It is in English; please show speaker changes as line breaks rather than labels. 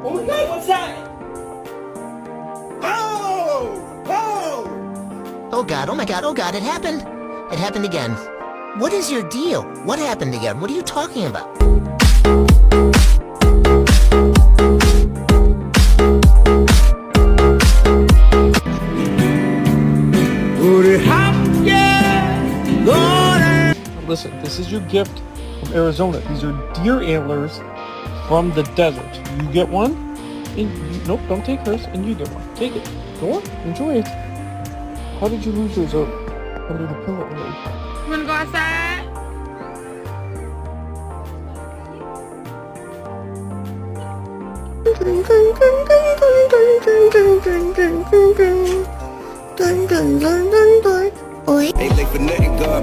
Oh my God, what's that? Oh! Oh!
Oh God, oh my God, oh God, it happened. It happened again. What is your deal? What happened again? What are you talking about?
Listen, this is your gift from Arizona. These are deer antlers from the desert. You get one, and you, nope, don't take hers, and you get one. Take it. Go on, enjoy it. How did you lose yours under the pillow?
You wanna go outside?
Ain't they for nothing, God.